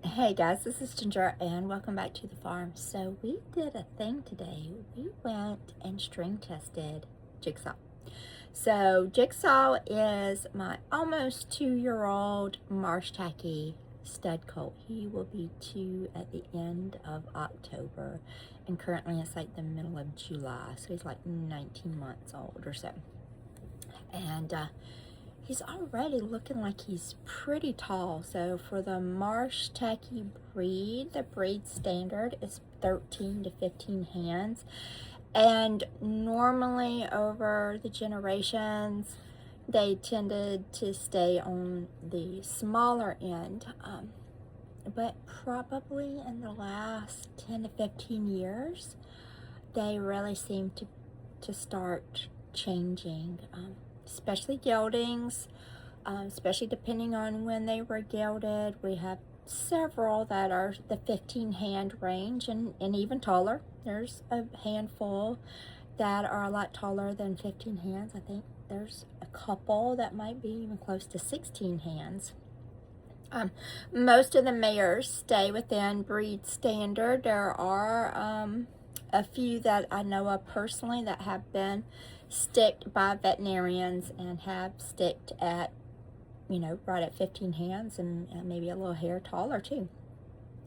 Hey guys, this is Ginger and welcome back to the farm. So we did a thing today. We went and string tested Jigsaw. So Jigsaw is my almost 2-year-old marsh tacky stud colt. He will be 2 at the end of October, and currently it's like the middle of July. So he's like 19 months old or so. And he's already looking like he's pretty tall. So for the marsh tacky breed, the breed standard is 13 to 15 hands. And normally over the generations, they tended to stay on the smaller end. But probably in the last 10 to 15 years, they really seem to start changing. Especially geldings, especially depending on when they were gelded. We have several that are the 15 hand range and even taller. There's a handful that are a lot taller than 15 hands. I think there's a couple that might be even close to 16 hands. Most of the mares stay within breed standard. There are a few that I know of personally that have been sticked by veterinarians and have sticked at, right at 15 hands and maybe a little hair taller too.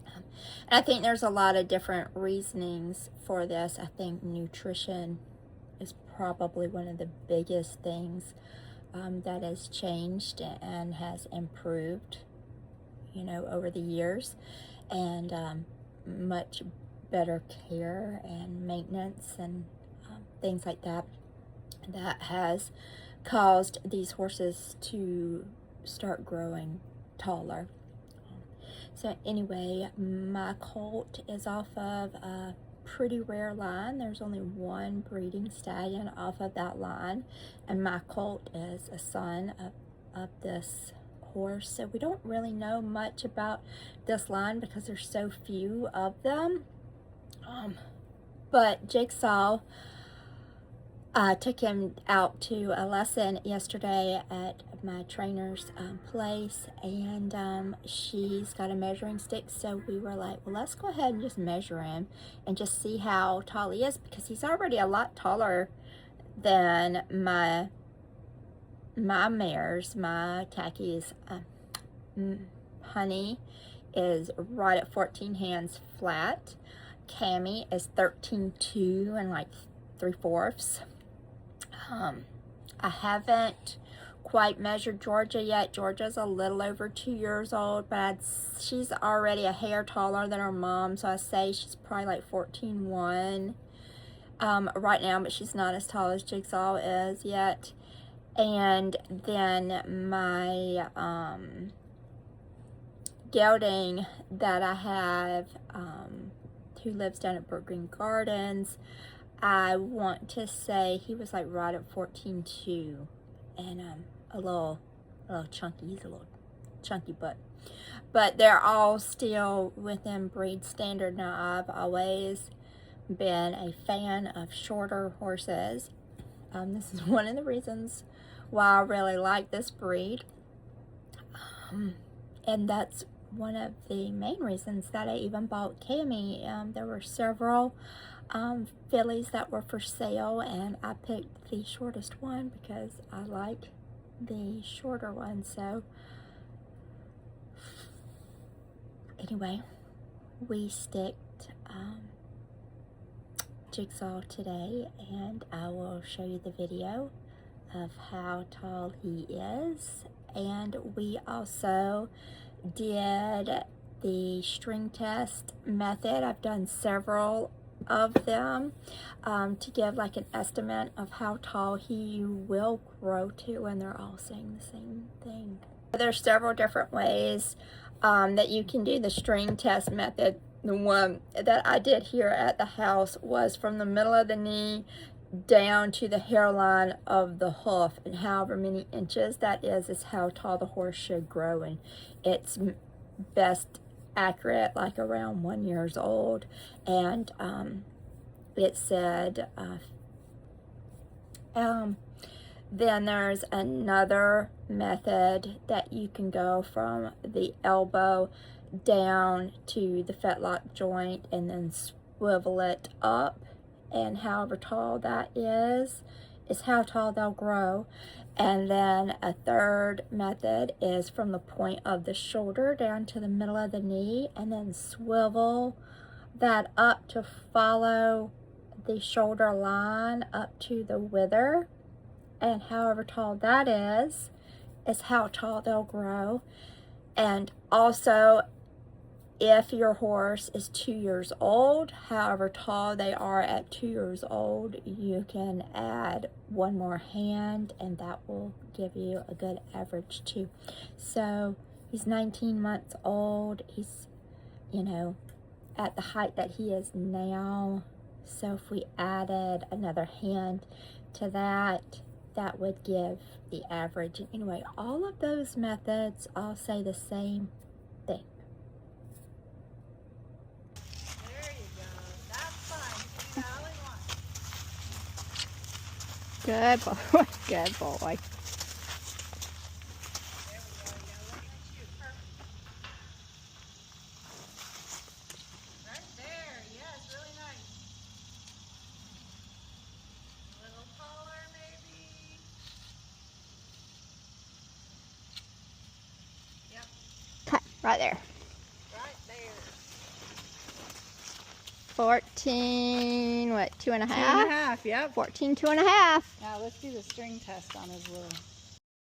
And I think there's a lot of different reasonings for this. I think nutrition is probably one of the biggest things that has changed and has improved over the years, and much better care and maintenance and things like that has caused these horses to start growing taller. So anyway, my colt is off of a pretty rare line. There's only one breeding stallion off of that line, and my colt is a son of this horse. So we don't really know much about this line because there's so few of them. But Jigsaw, took him out to a lesson yesterday at my trainer's place, and she's got a measuring stick. So we were like, well, let's go ahead and just measure him and just see how tall he is, because he's already a lot taller than my mares. My tackies, Honey is right at 14 hands flat. Cammy is 13.2 and like 3/4. I haven't quite measured Georgia yet. Georgia's a little over 2 years old, but she's already a hair taller than her mom, so I say she's probably like 14.1 right now, but she's not as tall as Jigsaw is yet. And then my gelding that I have, who lives down at Brook Green Gardens, I want to say he was like right at 14.2, and a little chunky. He's a little chunky butt, but they're all still within breed standard. Now, I've always been a fan of shorter horses. This is one of the reasons why I really like this breed, and that's one of the main reasons that I even bought Cammy. There were several fillies that were for sale, and I picked the shortest one because I like the shorter one. So anyway, we sticked Jigsaw today, and I will show you the video of how tall he is. And we also did the string test method. I've done several of them to give like an estimate of how tall he will grow to, and they're all saying the same thing. There's several different ways that you can do the string test method. The one that I did here at the house was from the middle of the knee down to the hairline of the hoof, and however many inches that is how tall the horse should grow, and it's best accurate like around 1 year old. And it said then there's another method that you can go from the elbow down to the fetlock joint and then swivel it up, and however tall that is how tall they'll grow. And then a third method is from the point of the shoulder down to the middle of the knee, and then swivel that up to follow the shoulder line up to the wither, and however tall that is how tall they'll grow. And also, if your horse is 2 years old, however tall they are at 2 years old, you can add one more hand, and that will give you a good average too. So he's 19 months old. He's, you know, at the height that he is now. So if we added another hand to that, that would give the average. And anyway, all of those methods all say the same thing. There you go. That's fine. You can do that all you want. Good boy. Good boy. There we go. You gotta let that shoot. Perfect. Right there. Yes, really nice. A little taller, maybe. Yep. Cut right there. Right there. 14, what, 2 and a 2 half? and a half, yep. 14, 2 and a half. Now let's do the string test on his little.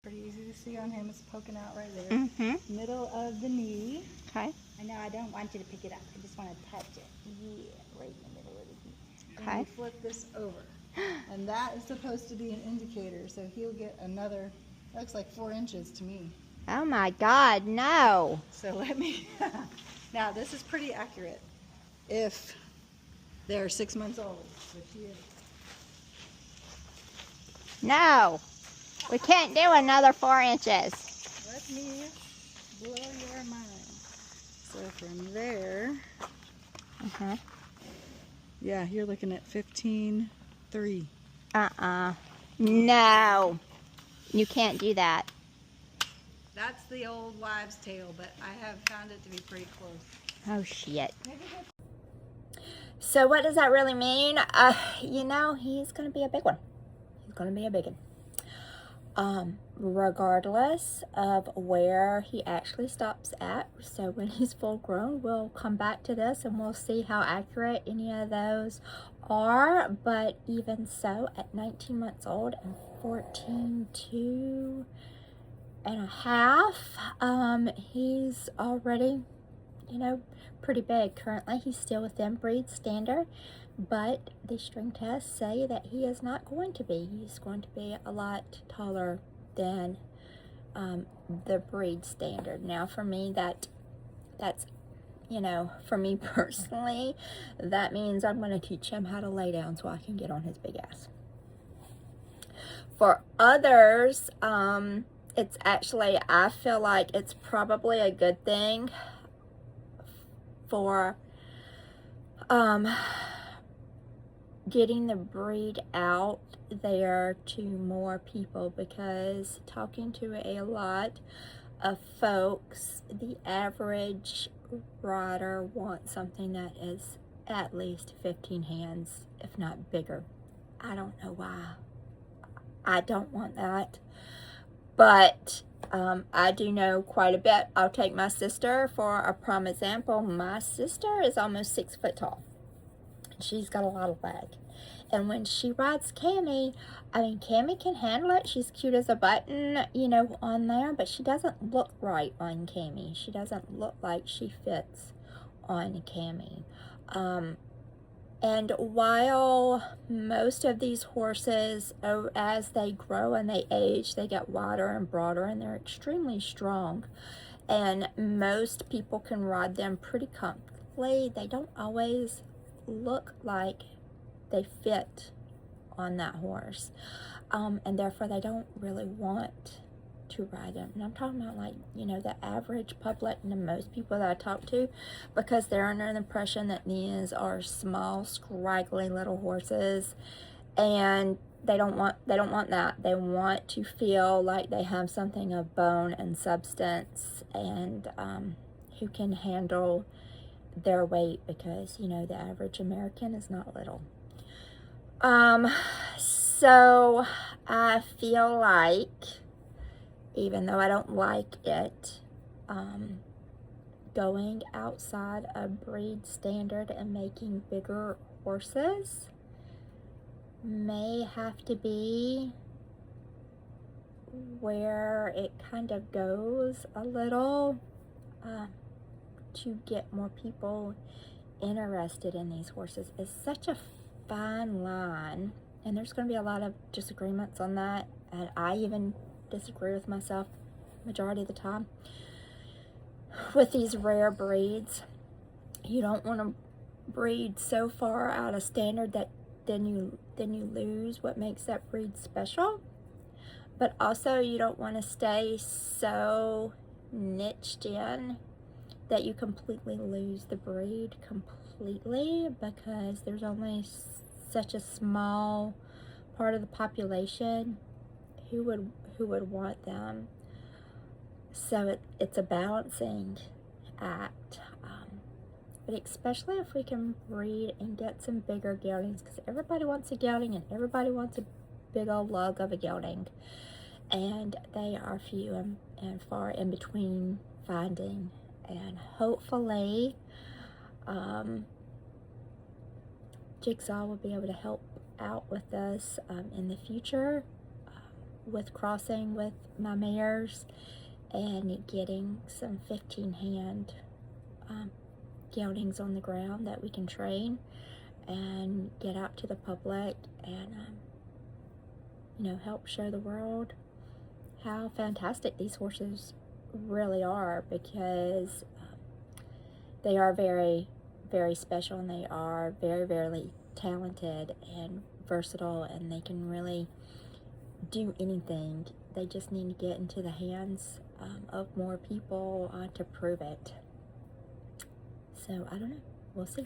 Pretty easy to see on him. It's poking out right there. Mm-hmm. Middle of the knee. Okay. I know I don't want you to pick it up. I just want to touch it. Yeah, right in the middle of the knee. Okay. And we flip this over. And that is supposed to be an indicator. So he'll get another, looks like 4 inches to me. Oh my God, no. So let me, now this is pretty accurate if they're 6 months old, which he is. No. We can't do another 4 inches. Let me blow your mind. So from there, Uh-huh. yeah, you're looking at 15.3. No. You can't do that. That's the old wives' tale, but I have found it to be pretty close. Oh, shit. So what does that really mean? You know, he's going to be a big one. He's going to be a big one. Regardless of where he actually stops at. So when he's full grown, we'll come back to this and we'll see how accurate any of those are. But even so, at 19 months old and 14.2 and a half, he's already, you know, pretty big. Currently, he's still within breed standard, but the string tests say that he is not going to be. He's going to be a lot taller than the breed standard. Now, for me, that's, you know, for me personally, that means I'm going to teach him how to lay down so I can get on his big ass. For others, it's actually, I feel like it's probably a good thing for getting the breed out there to more people, because talking to a lot of folks, the average rider wants something that is at least 15 hands, if not bigger. I don't know why. I don't want that, but I do know quite a bit. I'll take my sister for a prime example. My sister is almost 6 foot tall. She's got a lot of leg. And when she rides Cammy, I mean, Cammy can handle it. She's cute as a button, you know, on there, but she doesn't look right on Cammy. She doesn't look like she fits on Cammy. And while most of these horses, as they grow and they age, they get wider and broader, and they're extremely strong. And most people can ride them pretty comfortably. They don't always look like they fit on that horse. And therefore, they don't really want to ride them. And I'm talking about, like, you know, the average public and the most people that I talk to, because they're under the impression that these are small, scraggly little horses, and they don't want that. They want to feel like they have something of bone and substance. And who can handle their weight, because you know the average American is not little. So I feel like, even though I don't like it, going outside a breed standard and making bigger horses may have to be where it kind of goes a little, to get more people interested in these horses. It's such a fine line, and there's going to be a lot of disagreements on that, and I even disagree with myself majority of the time with these rare breeds. You don't want to breed so far out of standard that then you lose what makes that breed special, but also you don't want to stay so niched in that you completely lose the breed completely, because there's only such a small part of the population who would want them. So it's a balancing act, but especially if we can breed and get some bigger geldings, because everybody wants a gelding and everybody wants a big old lug of a gelding, and they are few and far in between finding. And hopefully Jigsaw will be able to help out with us in the future, with crossing with my mares and getting some 15-hand geldings on the ground that we can train and get out to the public, and you know, help show the world how fantastic these horses really are, because they are very, very special, and they are very, very talented and versatile, and they can really do anything. They just need to get into the hands of more people to prove it. So I don't know, we'll see.